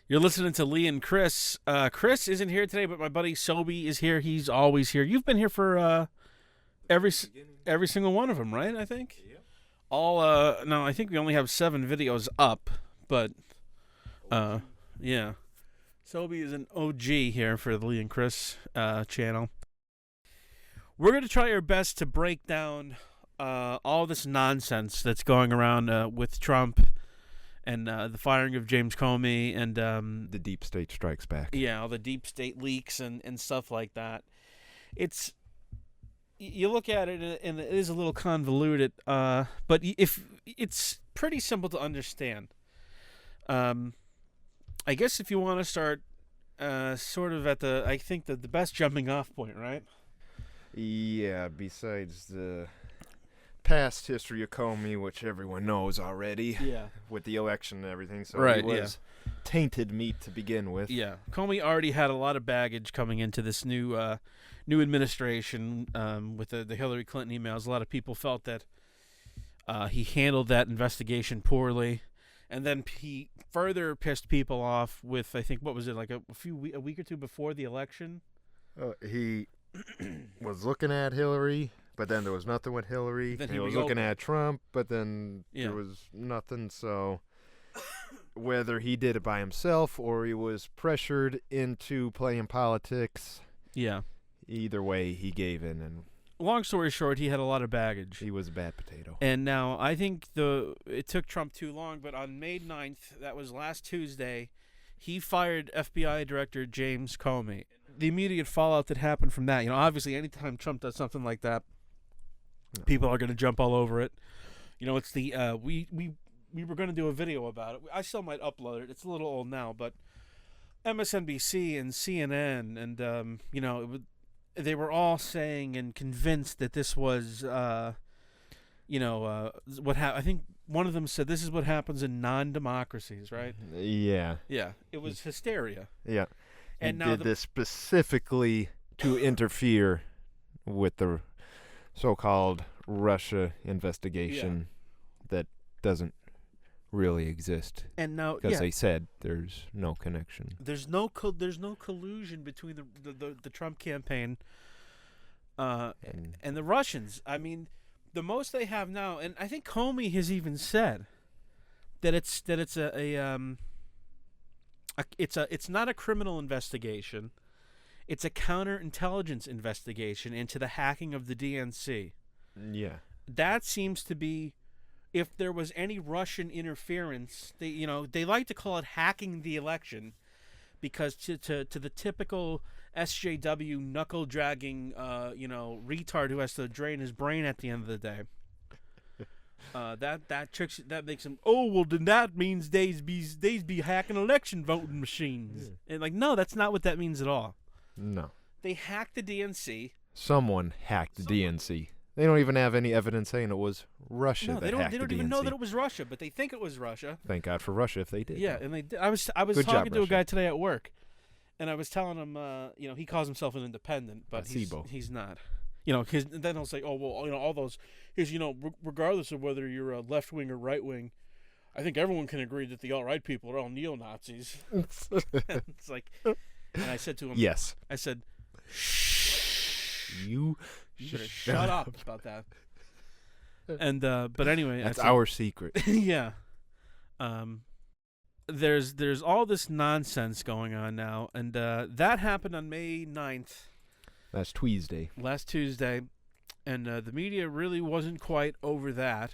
You're listening to Lee and Chris. Chris isn't here today, but my buddy Sobe is here. He's always here. You've been here for every single one of them, right? I think. Yep. All no, I think we only have 7 videos up, but yeah. Sobe is an OG here for the Lee and Chris channel. We're gonna try our best to break down all this nonsense that's going around with Trump and the firing of James Comey and The deep state strikes back. yeah, all the deep state leaks and stuff like that. It's you look at it and it is a little convoluted, but if it's pretty simple to understand. I guess if you want to start sort of at I think the best jumping off point, right? Yeah, besides the past history of Comey, which everyone knows already, Yeah. with the election and everything, so Right, he was tainted meat to begin with. Yeah, Comey already had a lot of baggage coming into this new administration with the Hillary Clinton emails. A lot of people felt that he handled that investigation poorly, and then he further pissed people off with, I think, what was it, like a week or two before the election? He was looking at Hillary, but then there was nothing with Hillary. Then he he was reopened. looking at Trump, but then Yeah. there was nothing, so whether he did it by himself or he was pressured into playing politics, Yeah. either way, he gave in, and Long story short, he had a lot of baggage. he was a bad potato. And now I think it took Trump too long, but on May 9th, that was last Tuesday, he fired FBI Director James Comey. The immediate fallout that happened from that, obviously anytime Trump does something like that, people are going to jump all over it. It's the we were going to do a video about it. I still might upload it. It's a little old now, but MSNBC and CNN and they were all saying and convinced that this was what happened. I think one of them said this is what happens in non-democracies, right? Yeah. Yeah, it was hysteria. Yeah. And he now did this specifically to interfere with the so-called Russia investigation that doesn't really exist, and now because they said there's no connection. there's no collusion between the Trump campaign and the Russians. I mean, the most they have now, and I think Comey has even said that it's not a criminal investigation. It's a counterintelligence investigation into the hacking of the DNC. Yeah. That seems to be, if there was any Russian interference, they like to call it hacking the election, because to the typical SJW knuckle dragging retard who has to drain his brain at the end of the day. That makes him, then that means they's be hacking election voting machines. And no, that's not what that means at all. No. They hacked the DNC. Someone hacked the DNC. They don't even have any evidence saying it was Russia No, that they don't. hacked They don't the even DNC. know that it was Russia, but they think it was Russia. Thank God for Russia if they did. Yeah, and they did. I was Good job, talking to a Russia. guy today at work, and I was telling him, he calls himself an independent, but Placebo. he's not. Then he'll say, all those, regardless of whether you're a left wing or right wing, I think everyone can agree that the alt right people are all neo Nazis. It's like, and I said to him, Yes. I said, shh, You better shut up about that. And but anyway, That's I said, our secret. yeah. There's all this nonsense going on now, and that happened on May 9th, That's Tuesday. last Tuesday, and the media really wasn't quite over that.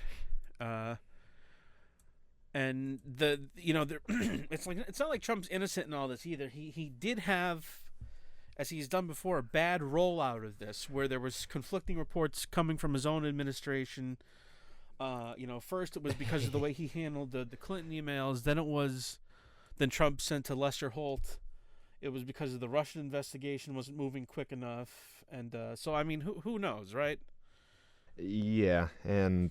And it's not like Trump's innocent in all this either. He did have, as he's done before, a bad rollout of this, where there was conflicting reports coming from his own administration. First it was because of the way he handled the Clinton emails. Then Trump sent to Lester Holt. It was because of the Russian investigation wasn't moving quick enough. And so, I mean, who knows, right? Yeah, and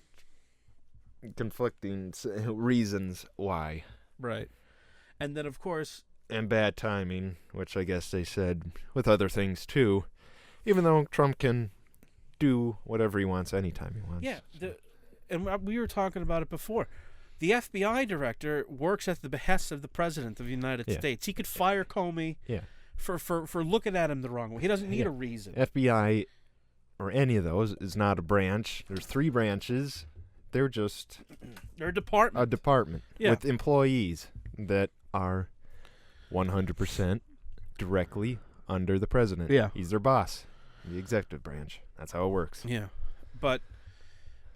conflicting reasons why. Right. And then, of course, And bad timing, which I guess they said with other things too, even though Trump can do whatever he wants anytime he wants. yeah, and we were talking about it before. The FBI director works at the behest of the president of the United States. He could fire Comey for looking at him the wrong way. He doesn't need a reason. FBI or any of those is not a branch. There's 3 branches. They're just They're a department. A department with employees that are 100% directly under the president. Yeah. He's their boss, the executive branch. That's how it works. Yeah. But,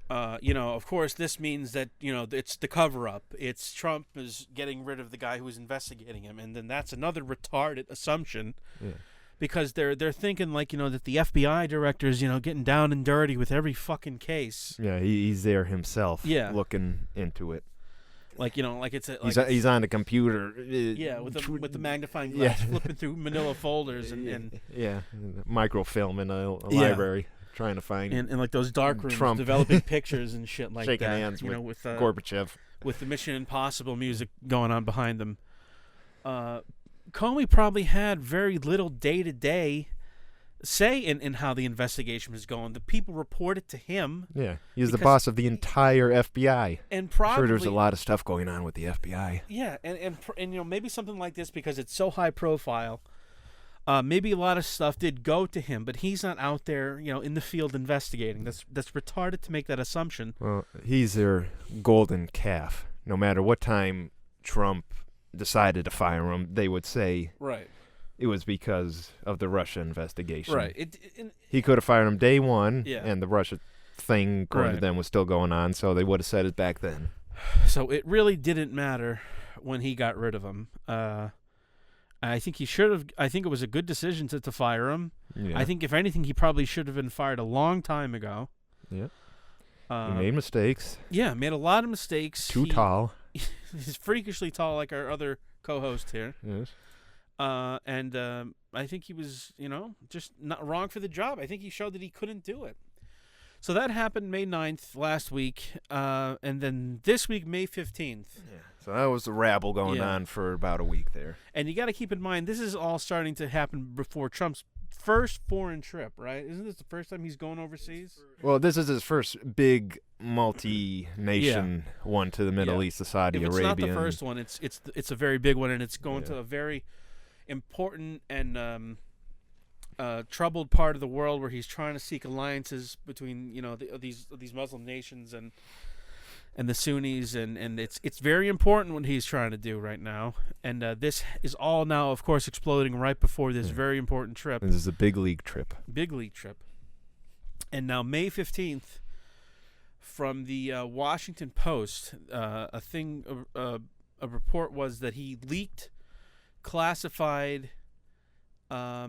of course, this means that, it's the cover-up. It's Trump is getting rid of the guy who was investigating him. And then that's another retarded assumption. Yeah. Because they're thinking, like, that the FBI director's, getting down and dirty with every fucking case. Yeah, he's there himself looking into it. Like, like it's a... Like he's on the computer. With the magnifying glass, flipping through manila folders and microfilm in a library, trying to find... And like those dark rooms, Trump. Developing pictures and shit like Shaking that. hands with Gorbachev. With the Mission Impossible music going on behind them. Comey probably had very little day-to-day say in how the investigation was going. The people reported to him. Yeah, he's the boss of the entire FBI. And probably, I'm sure there's a lot of stuff going on with the FBI. Yeah, and maybe something like this, because it's so high profile, maybe a lot of stuff did go to him, but he's not out there, in the field investigating. That's retarded to make that assumption. Well, he's their golden calf. No matter what time Trump decided to fire him, they would say it was because of the Russia investigation. Right. He could have fired him day one, and the Russia thing, according to them, was still going on, so they would have said it back then. So it really didn't matter when he got rid of him. I think he should have. I think it was a good decision to fire him. Yeah. I think, if anything, he probably should have been fired a long time ago. Yeah. He made mistakes. Yeah, made a lot of mistakes. Too tall. He's freakishly tall, like our other co-host here. Yes. And I think he was, just not wrong for the job. I think he showed that he couldn't do it. So that happened May 9th last week, and then this week, May 15th. Yeah. So that was the rabble going on for about a week there. And you got to keep in mind, this is all starting to happen before Trump's first foreign trip, right? Isn't this the first time he's going overseas? Well, this is his first big multi-nation one to the Middle East, the Saudi Arabia. If it's not the first one, it's a very big one, and it's going to a very important and troubled part of the world where he's trying to seek alliances between these Muslim nations and the Sunnis, and it's very important what he's trying to do right now. And this is all now, of course, exploding right before this very important trip. This is a big league trip. Big league trip. And now May 15th, from the Washington Post, a report was that he leaked classified. That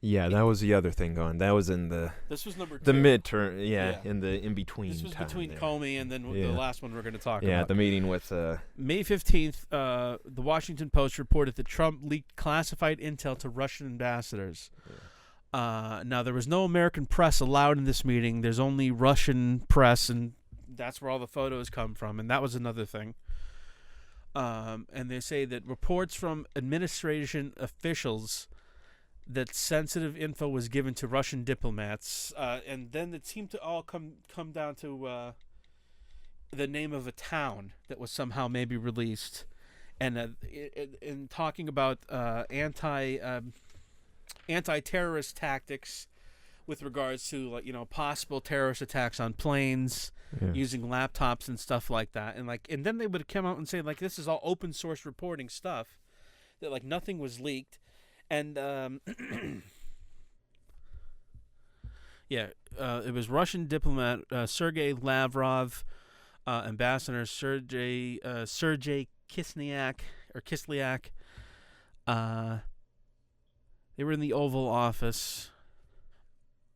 was the other thing going. That was in This was number 2. The midterm, in the in-between This was time between there. Comey and then the last one we're going to talk about. Yeah, the meeting with... May 15th, the Washington Post reported that Trump leaked classified intel to Russian ambassadors. Yeah. Now, there was no American press allowed in this meeting. There's only Russian press, and that's where all the photos come from, and that was another thing. And they say that reports from administration officials that sensitive info was given to Russian diplomats, and then it seemed to all come down to the name of a town that was somehow maybe released, and in talking about anti-terrorist tactics with regards to possible terrorist attacks on planes, using laptops and stuff like that, and then they would come out and say this is all open source reporting stuff, that nothing was leaked. And it was Russian diplomat Sergei Lavrov, Ambassador Sergei Kislyak. They were in the Oval Office.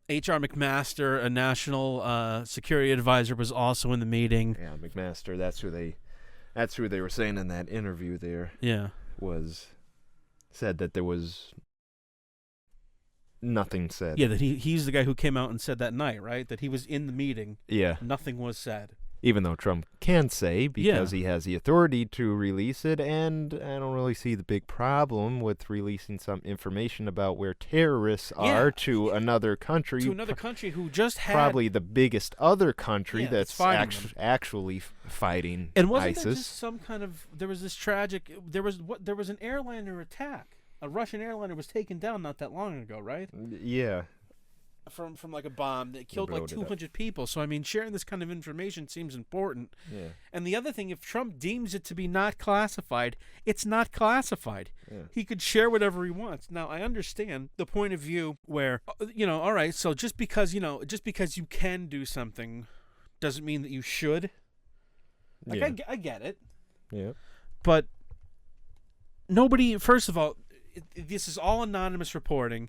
H.R. McMaster, a national security advisor, was also in the meeting. Yeah, McMaster. That's who they were saying in that interview there. Yeah, said that there was nothing said. Yeah, that he's the guy who came out and said that night, right? That he was in the meeting. Yeah. Nothing was said. Even though Trump can say, because he has the authority to release it, and I don't really see the big problem with releasing some information about where terrorists are to another country. To another country who just had... Probably the biggest other country that's actually fighting and wasn't ISIS. There just some kind of... There was this tragic... There was an airliner attack. A Russian airliner was taken down not that long ago, right? Yeah. From like a bomb that killed like 200 people. So, I mean, sharing this kind of information seems important. Yeah. And the other thing, if Trump deems it to be not classified, it's not classified. Yeah. He could share whatever he wants. Now, I understand the point of view where, all right, so just because you can do something doesn't mean that you should. Like, I get it. Yeah. But nobody, first of all, this is all anonymous reporting.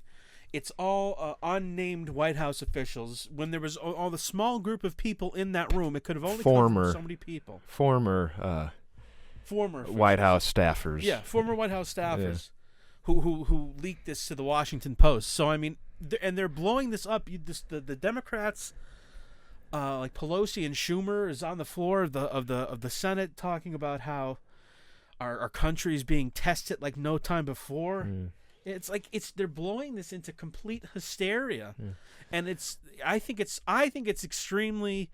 It's all unnamed White House officials. When there was all the small group of people in that room, it could have only come from so many people. Former White House staffers. Yeah, former White House staffers who leaked this to the Washington Post. So, I mean, they're blowing this up. The Democrats, like Pelosi and Schumer, is on the floor of the Senate talking about how our country is being tested like no time before. Mm. It's like they're blowing this into complete hysteria, and I think it's extremely.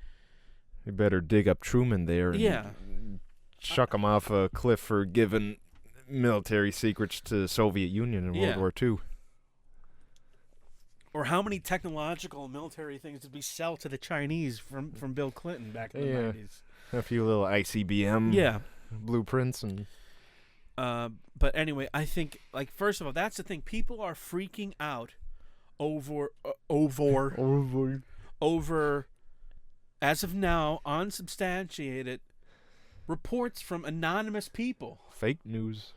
You better dig up Truman there and chuck him off a cliff for giving military secrets to the Soviet Union in World War II. Or how many technological and military things did we sell to the Chinese from Bill Clinton back in the 90s? A few little ICBM blueprints and. But anyway, I think, like, first of all, that's the thing. People are freaking out over, as of now, unsubstantiated reports from anonymous people. Fake news.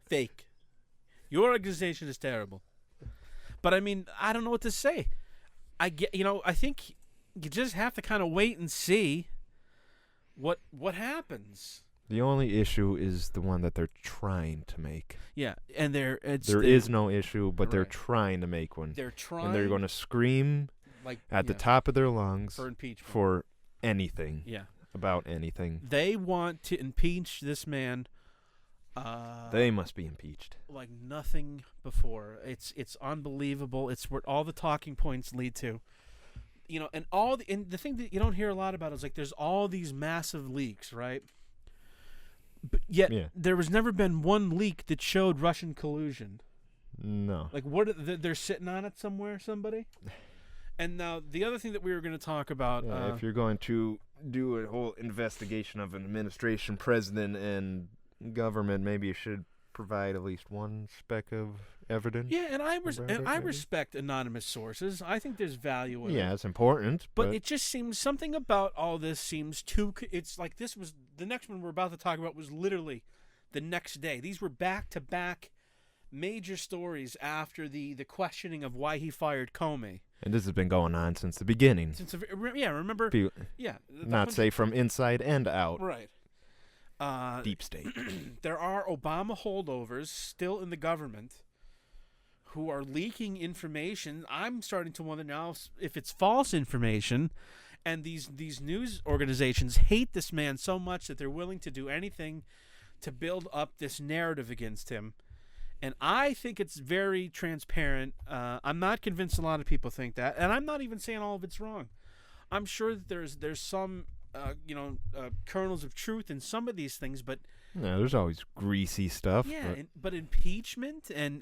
Fake. Your organization is terrible. But, I mean, I don't know what to say. I think you just have to kind of wait and see what happens. The only issue is the one that they're trying to make. Yeah, and there is no issue, but they're trying to make one. They're trying, and they're going to scream at the top of their lungs for impeachment, for anything. Yeah, about anything. They want to impeach this man. They must be impeached like nothing before. It's unbelievable. It's what all the talking points lead to. And the thing that you don't hear a lot about is like there's all these massive leaks, right? But yet there was never been one leak that showed Russian collusion. No. Like they're sitting on it somewhere, somebody. And now the other thing that we were going to talk about. If you're going to do a whole investigation of an administration, president, and government, maybe you should provide at least one speck of evidence. Yeah, and I respect anonymous sources. I think there's value in it. Yeah, it's important. But it just seems something about all this seems too. It's like this was the next one we're about to talk about was literally the next day. These were back-to-back major stories after the questioning of why he fired Comey. And this has been going on since the beginning. Remember? Not safe from inside and out. Right. Deep state. There are Obama holdovers still in the government who are leaking information. I'm starting to wonder now if it's false information, and these news organizations hate this man so much that they're willing to do anything to build up this narrative against him. And I think it's very transparent. I'm not convinced a lot of people think that, and I'm not even saying all of it's wrong. I'm sure that there's some kernels of truth in some of these things, but there's always greasy stuff. Yeah, but impeachment and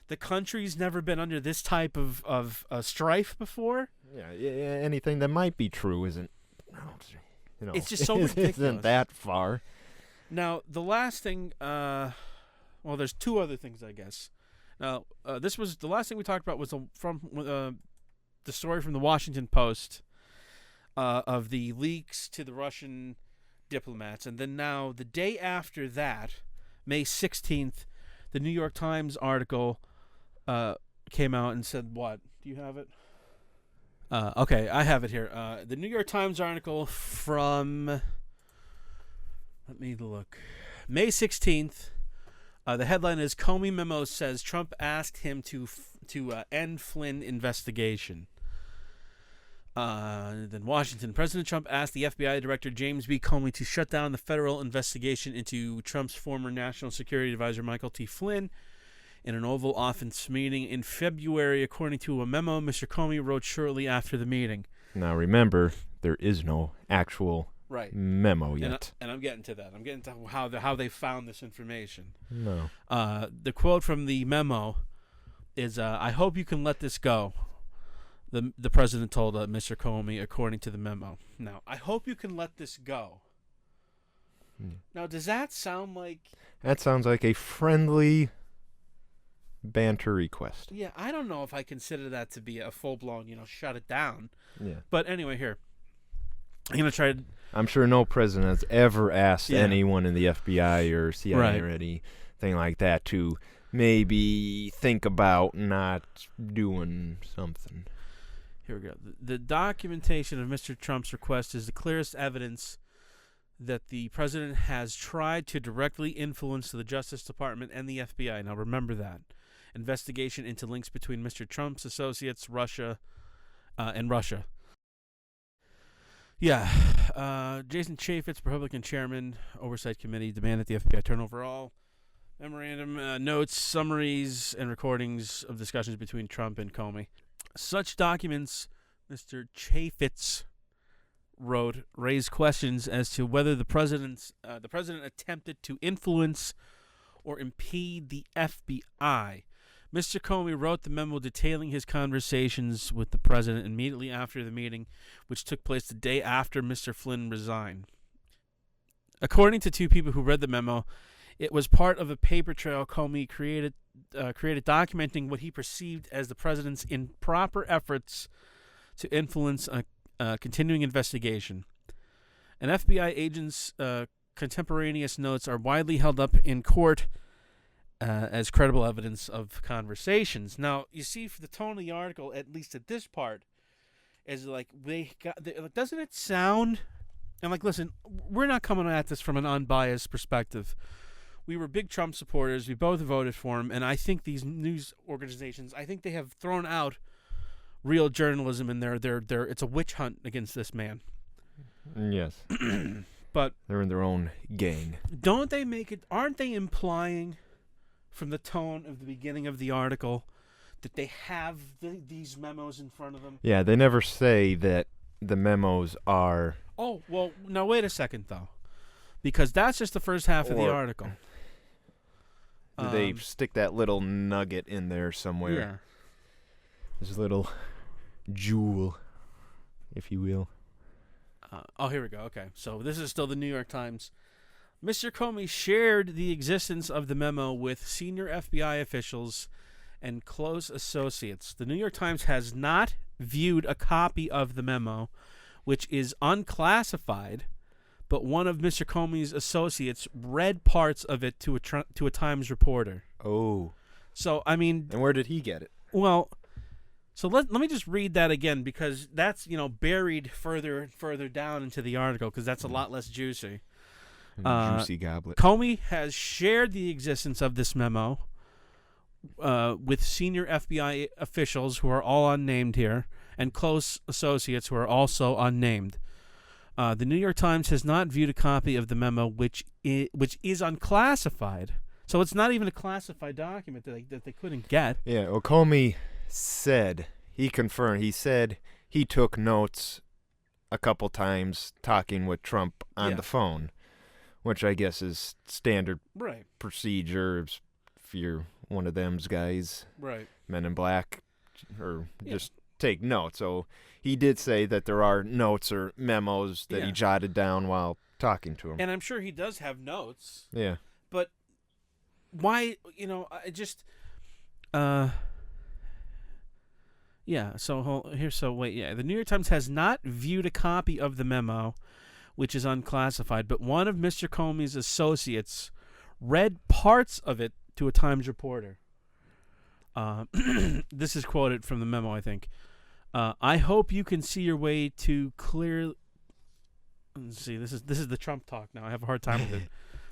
the country's never been under this type of strife before. Yeah, anything that might be true isn't. It's just so ridiculous. Isn't that far. Now the last thing. Well, there's two other things, I guess. Now, this was the last thing we talked about was from the story from the Washington Post of the leaks to the Russian diplomats. And then now, the day after that, May 16th, the New York Times article came out and said what? Do you have it? Okay, I have it here. The New York Times article from, let me look, May 16th. The headline is Comey memo says Trump asked him to end Flynn investigation. Then Washington. President Trump asked the FBI Director James B. Comey to shut down the federal investigation into Trump's former National Security Advisor Michael T. Flynn in an Oval Office meeting in February, according to a memo Mr. Comey wrote shortly after the meeting. Now remember, there is no actual memo yet. And I'm getting to that. I'm getting to how they found this information. No. The quote from the memo is, I hope you can let this go. The president told Mr. Comey, according to the memo. Now, I hope you can let this go. Now, does that sound like... That sounds like a friendly banter request. Yeah, I don't know if I consider that to be a full-blown, shut it down. Yeah. But anyway, here. I'm going to try to... I'm sure no president has ever asked anyone in the FBI or CIA or anything like that to maybe think about not doing something. Here we go. The documentation of Mr. Trump's request is the clearest evidence that the president has tried to directly influence the Justice Department and the FBI. Now, remember that. Investigation into links between Mr. Trump's associates, Russia, and Russia. Yeah. Jason Chaffetz, Republican chairman, Oversight Committee, demanded the FBI turn over all memorandum, notes, summaries, and recordings of discussions between Trump and Comey. Such documents, Mr. Chaffetz wrote, raised questions as to whether the president attempted to influence or impede the FBI. Mr. Comey wrote the memo detailing his conversations with the president immediately after the meeting, which took place the day after Mr. Flynn resigned. According to two people who read the memo, it was part of a paper trail Comey created documenting what he perceived as the president's improper efforts to influence a continuing investigation. An FBI agent's contemporaneous notes are widely held up in court as credible evidence of conversations. Now, you see, for the tone of the article, at least at this part, is like doesn't it sound? And listen, we're not coming at this from an unbiased perspective. We were big Trump supporters. We both voted for him, and I think these news organizations, I think they have thrown out real journalism in there. It's a witch hunt against this man. Yes. But they're in their own gang. Don't they make it? Aren't they implying, from the tone of the beginning of the article, that they have these memos in front of them? Yeah, they never say that the memos are... Oh, well, now wait a second, though. Because that's just the first half of the article. Do they stick that little nugget in there somewhere? Yeah. This little jewel, if you will. Here we go. Okay. So this is still the New York Times. Mr. Comey shared the existence of the memo with senior FBI officials and close associates. The New York Times has not viewed a copy of the memo, which is unclassified, but one of Mr. Comey's associates read parts of it to a Times reporter. Oh. So, I mean... And where did he get it? Well, so let me just read that again, because that's, buried further down into the article, because that's a lot less juicy. Juicy goblet. Comey has shared the existence of this memo with senior FBI officials who are all unnamed here, and close associates who are also unnamed. The New York Times has not viewed a copy of the memo, which is unclassified. So it's not even a classified document that they couldn't get. Yeah, well, Comey said, he confirmed, he said he took notes a couple times talking with Trump on the phone, which I guess is standard procedure if you're one of them guys, Men in Black, or just take notes. So he did say that there are notes or memos that he jotted down while talking to him. And I'm sure he does have notes. Yeah. But why, I just... The New York Times has not viewed a copy of the memo, which is unclassified, but one of Mr. Comey's associates read parts of it to a Times reporter. This is quoted from the memo, I think. I hope you can see your way to clear... Let's see, this is the Trump talk now. I have a hard time with it.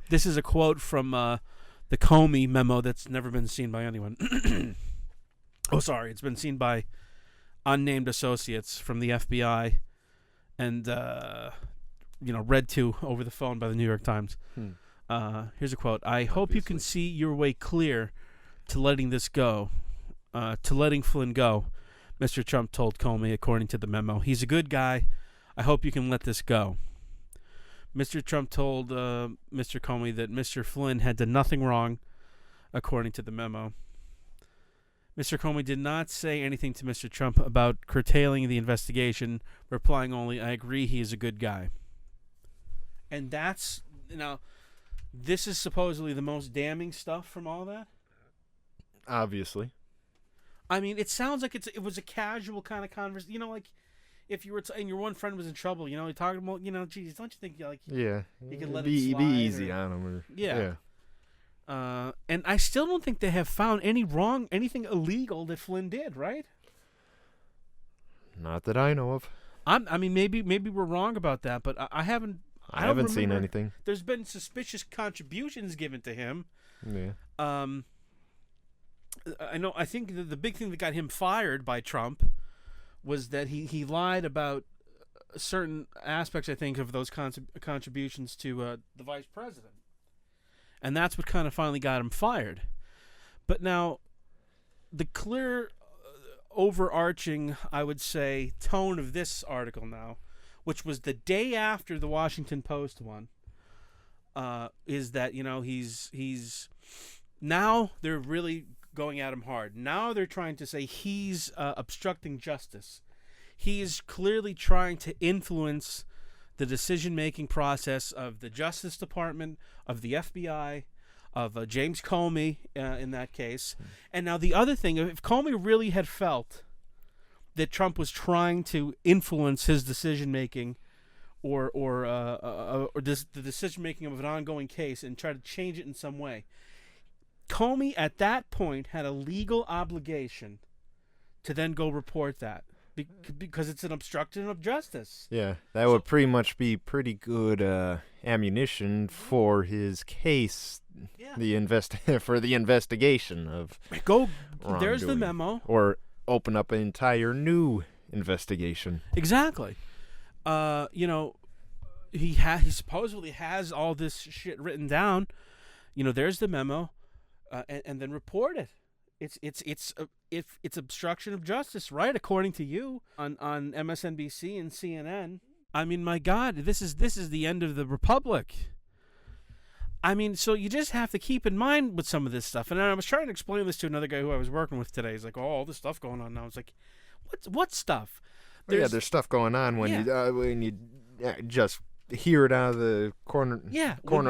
This is a quote from the Comey memo that's never been seen by anyone. Oh, sorry. It's been seen by unnamed associates from the FBI and, read to over the phone by the New York Times. Here's a quote. I hope you can see your way clear to letting this go, to letting Flynn go, Mr. Trump told Comey, according to the memo. He's a good guy. I hope you can let this go. Mr. Trump told Mr. Comey that Mr. Flynn had done nothing wrong, according to the memo. Mr. Comey did not say anything to Mr. Trump about curtailing the investigation, replying only, I agree he is a good guy. And that's, this is supposedly the most damning stuff from all that? Obviously. I mean, it sounds like it was a casual kind of conversation. Like if you were and your one friend was in trouble, you're talking about, geez, don't you think you can let it slide? Be easy on him. Yeah. And I still don't think they have found anything illegal that Flynn did, right? Not that I know of. I mean, maybe we're wrong about that, but I haven't. I haven't seen anything. There's been suspicious contributions given to him. Yeah. I know. I think the big thing that got him fired by Trump was that he lied about certain aspects, I think, of those contributions to the vice president. And that's what kind of finally got him fired. But now, the clear, overarching, I would say, tone of this article now, which was the day after the Washington Post one, is that, he's now they're really going at him hard. Now they're trying to say he's obstructing justice. He is clearly trying to influence the decision-making process of the Justice Department, of the FBI, of James Comey in that case. And now the other thing, if Comey really had felt that Trump was trying to influence his decision-making or the decision-making of an ongoing case and try to change it in some way, Comey at that point had a legal obligation to then go report that. Because it's an obstruction of justice. Yeah, that would pretty much be pretty good ammunition for his case. Yeah. For the investigation of There's the memo. Or open up an entire new investigation. Exactly. He supposedly has all this shit written down. There's the memo, and then report it. It's obstruction of justice, right? According to you on MSNBC and CNN. I mean, my God, this is the end of the republic. I mean, so you just have to keep in mind with some of this stuff. And I was trying to explain this to another guy who I was working with today. He's like, "Oh, all this stuff going on now." I was like, "What stuff?" There's stuff going on when you just hear it out of the corner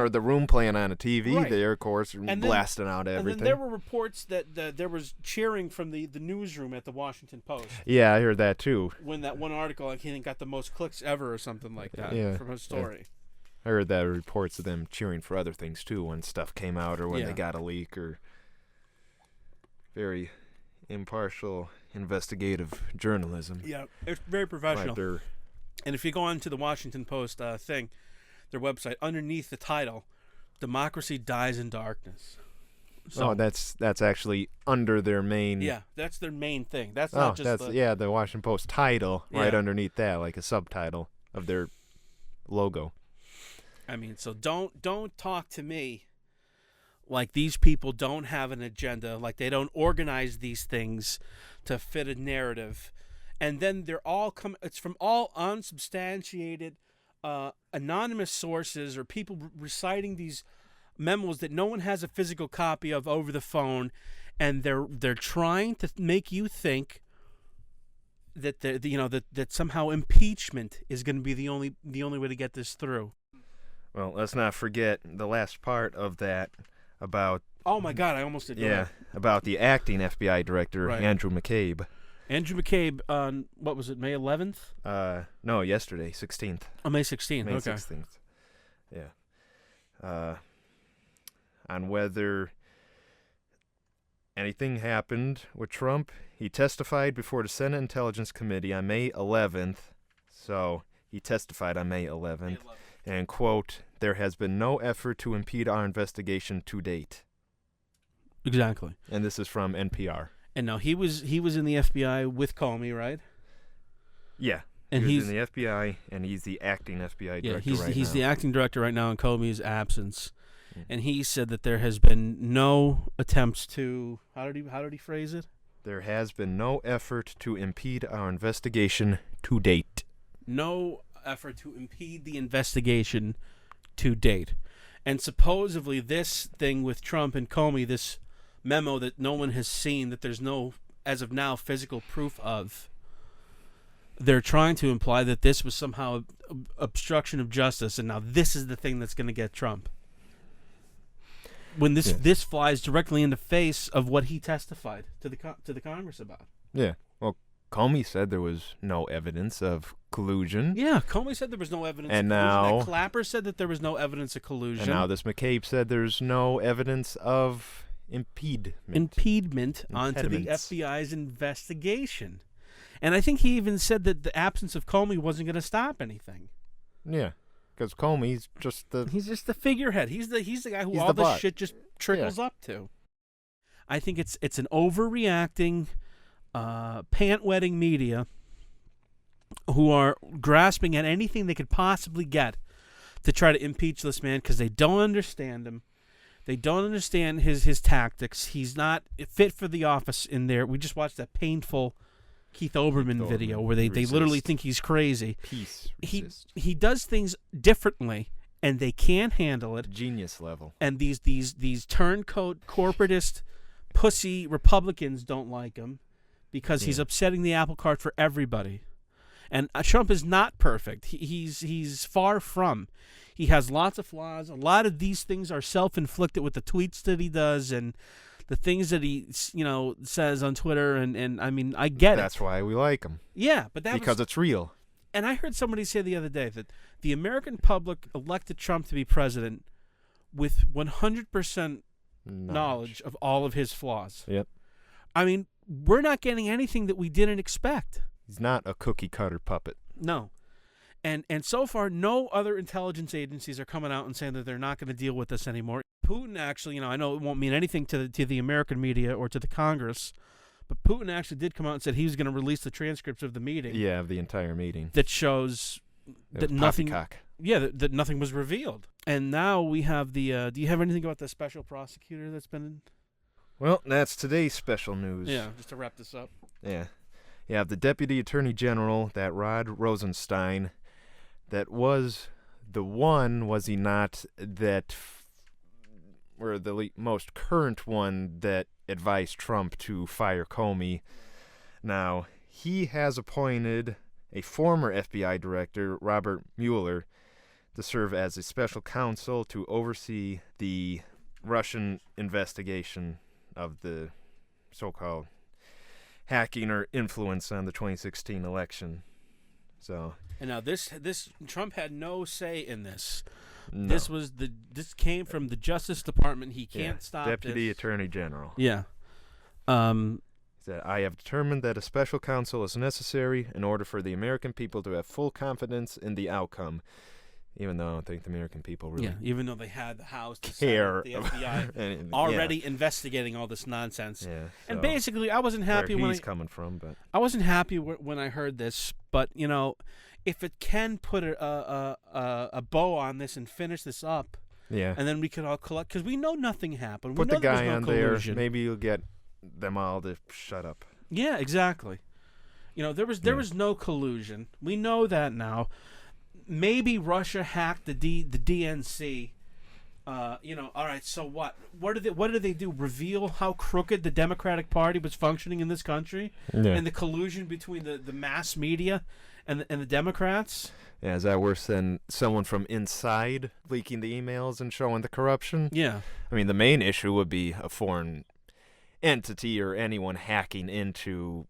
of the room playing on a TV right there, of course, and blasting out everything. And then there were reports that there was cheering from the newsroom at the Washington Post. Yeah, I heard that too. When that one article, I think, got the most clicks ever or something like that from a story. Yeah. I heard that reports of them cheering for other things too when stuff came out or when they got a leak or very impartial investigative journalism. Yeah, it's very professional. And if you go on to the Washington Post thing, their website, underneath the title, "Democracy Dies in Darkness." So, that's actually under their main. Yeah, that's their main thing. That's not just the Washington Post title right underneath that, like a subtitle of their logo. I mean, so don't talk to me like these people don't have an agenda, like they don't organize these things to fit a narrative. And then they're all it's from all unsubstantiated, anonymous sources or people reciting these memos that no one has a physical copy of over the phone, and they're trying to make you think that that somehow impeachment is going to be the only way to get this through. Well, let's not forget the last part of that about. Oh my God, I almost did. Yeah, about the acting FBI director, Andrew McCabe. Andrew McCabe on, what was it, May 11th? No, yesterday, 16th. Oh, May 16th, May 16th. Yeah. On whether anything happened with Trump, he testified before the Senate Intelligence Committee on May 11th. So, he testified on May 11th. And, quote, "There has been no effort to impede our investigation to date." Exactly. And this is from NPR. And now he was in the FBI with Comey, right? Yeah. And he's in the FBI, and he's the acting FBI director he's now. the acting director right now in Comey's absence. Mm. And he said that there has been no attempts to how did he phrase it? There has been no effort to impede our investigation to date. No effort to impede the investigation to date. And supposedly this thing with Trump and Comey, this memo that no one has seen, that there's no, as of now, physical proof of, they're trying to imply that this was somehow obstruction of justice, and now this is the thing that's going to get Trump. When this flies directly in the face of what he testified to the Congress about. Yeah. Well, Comey said there was no evidence of collusion. Yeah, Comey said there was no evidence and of collusion. Now, and Clapper said that there was no evidence of collusion. And now this McCabe said there's no evidence of impediment onto the FBI's investigation. And I think he even said that the absence of Comey wasn't going to stop anything. Yeah, because Comey's just he's just the figurehead. He's the guy who all this shit just trickles up to. I think it's an overreacting, pant-wetting media who are grasping at anything they could possibly get to try to impeach this man because they don't understand him. They don't understand his tactics. He's not fit for the office in there. We just watched that painful Keith Olbermann video where they literally think he's crazy. He does things differently, and they can't handle it. Genius level. And these turncoat corporatist pussy Republicans don't like him because he's upsetting the apple cart for everybody. And Trump is not perfect. He's far from. He has lots of flaws. A lot of these things are self-inflicted with the tweets that he does and the things that he says on Twitter. And I mean, I get it. That's why we like him. Yeah, but because it's real. And I heard somebody say the other day that the American public elected Trump to be president with 100% knowledge of all of his flaws. Yep. I mean, we're not getting anything that we didn't expect. He's not a cookie-cutter puppet. No. And so far, no other intelligence agencies are coming out and saying that they're not going to deal with this anymore. Putin actually, I know it won't mean anything to the American media or to the Congress, but Putin actually did come out and said he was going to release the transcripts of the meeting. Yeah, of the entire meeting. That shows that nothing. Yeah, that nothing was revealed. And now we have the. Do you have anything about the special prosecutor that's been? Well, that's today's special news. Yeah, just to wrap this up. Yeah, you have the Deputy Attorney General, that Rod Rosenstein. That was the one, was he not, that, or the most current one that advised Trump to fire Comey. Now, he has appointed a former FBI director, Robert Mueller, to serve as a special counsel to oversee the Russian investigation of the so-called hacking or influence on the 2016 election. So... And now this Trump had no say in this. No. This came from the Justice Department. He can't stop Deputy Attorney General. Yeah. He said, I have determined that a special counsel is necessary in order for the American people to have full confidence in the outcome. Even though I don't think the American people really even though they had the House, the care, Senate, the FBI already investigating all this nonsense. Yeah, and basically, I wasn't happy where he's coming from, but I wasn't happy when I heard this. But if it can put a bow on this and finish this up, and then we could all collect, because we know nothing happened. Put we know the guy no on collusion. there. Maybe you'll get them all to shut up. Yeah, exactly. There was no collusion. We know that now. Maybe Russia hacked the DNC. All right. So what? What did they do? Reveal how crooked the Democratic Party was functioning in this country, and the collusion between the mass media and the Democrats. Yeah, is that worse than someone from inside leaking the emails and showing the corruption? Yeah. I mean, the main issue would be a foreign entity or anyone hacking into.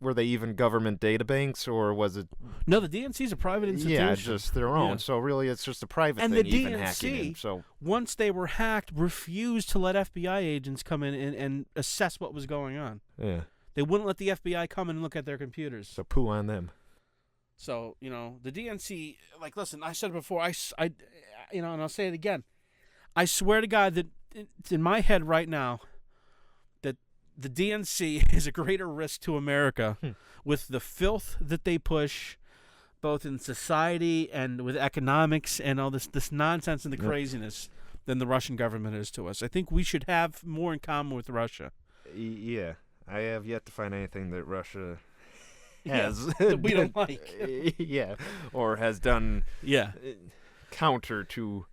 Were they even government databanks, or was it? No, the DNC is a private institution. Yeah, just their own. Yeah. So really, it's just a private and thing. The even DNC, hacking in, so once they were hacked, refused to let FBI agents come in and assess what was going on. Yeah, they wouldn't let the FBI come in and look at their computers. So poo on them. So the DNC, listen, I said it before. And I'll say it again. I swear to God that it's in my head right now. the DNC is a greater risk to America with the filth that they push, both in society and with economics and all this nonsense and the craziness, than the Russian government is to us. I think we should have more in common with Russia. Yeah, I have yet to find anything that Russia has that we don't like. Yeah, or has done. Yeah, counter to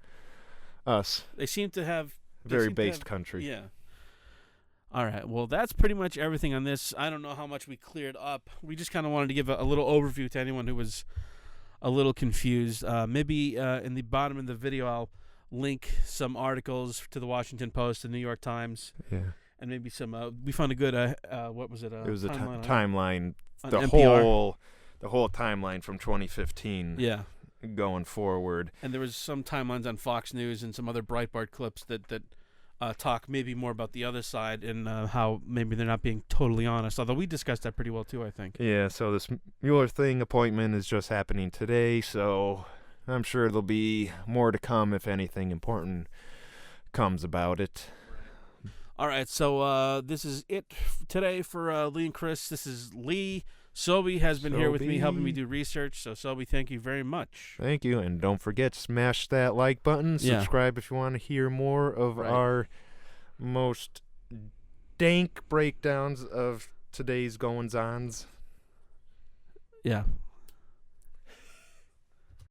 us. They seem to have very based country. Yeah. All right. Well, that's pretty much everything on this. I don't know how much we cleared up. We just kind of wanted to give a little overview to anyone who was a little confused. Maybe in the bottom of the video, I'll link some articles to the Washington Post and New York Times. Yeah. And maybe some. We found a good. What was it? It was a timeline. The NPR. whole timeline from 2015. Yeah. Going forward. And there was some timelines on Fox News and some other Breitbart clips that talk maybe more about the other side and how maybe they're not being totally honest. Although we discussed that pretty well too, I think. Yeah. So this Mueller thing appointment is just happening today. So I'm sure there'll be more to come if anything important comes about it. All right, so this is it today for Lee and Chris. This is Lee. Sobe has been here with me, helping me do research. So, Sobe, thank you very much. Thank you, and don't forget, smash that like button. Subscribe if you want to hear more of our most dank breakdowns of today's goings-ons. Yeah.